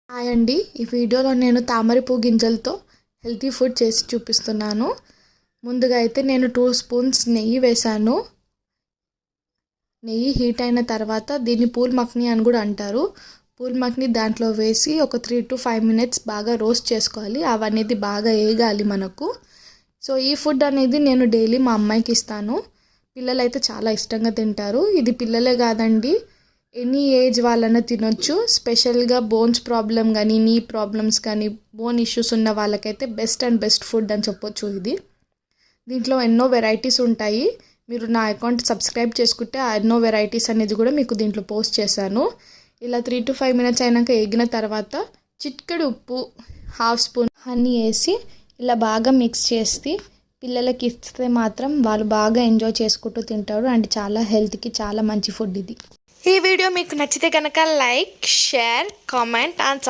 Hi అండి, ఈ వీడియోలో నేను తామర పువ్వు గింజలతో హెల్తీ ఫుడ్ చేసి చూపిస్తున్నాను. ముందుగా అయితే నేను 2 స్పూన్స్ నెయ్యి వేశాను. నెయ్యి హీట్ అయిన తర్వాత దీన్ని పూల్ మక్ని అని కూడా అంటారు. పూల్ మక్ని దాంట్లో వేసి ఒక 3 to 5 మినిట్స్ బాగా రోస్ట్ చేసుకోవాలి. అవనేది బాగా వేగాలి మనకు. సో ఈ ఫుడ్ అనేది నేను డైలీ మా అమ్మాయికి ఇస్తాను. పిల్లలు అయితే చాలా ఇష్టంగా తింటారు. ఇది పిల్లలే కాదండి, ఎనీ ఏజ్ వాళ్ళైనా తినొచ్చు. స్పెషల్గా బోన్స్ ప్రాబ్లం కానీ, నీ ప్రాబ్లమ్స్ కానీ, బోన్ ఇష్యూస్ ఉన్న వాళ్ళకైతే బెస్ట్ ఫుడ్ అని చెప్పొచ్చు. దీంట్లో ఎన్నో వెరైటీస్ ఉంటాయి. మీరు నా అకౌంట్ సబ్స్క్రైబ్ చేసుకుంటే ఆ ఎన్నో వెరైటీస్ అనేది కూడా మీకు దీంట్లో పోస్ట్ చేశాను. ఇలా 3 to 5 మినిట్స్ అయినాక వేగిన తర్వాత చిటికెడు ఉప్పు, 1/2 స్పూన్ హనీ వేసి ఇలా బాగా మిక్స్ చేసి పిల్లలకి ఇస్తే మాత్రం వాళ్ళు బాగా ఎంజాయ్ చేసుకుంటూ తింటారు. అండ్ చాలా హెల్త్కి చాలా మంచి ఫుడ్ ఇది. ఈ వీడియో మీకు నచ్చితే కనుక లైక్, షేర్, కామెంట్ అండ్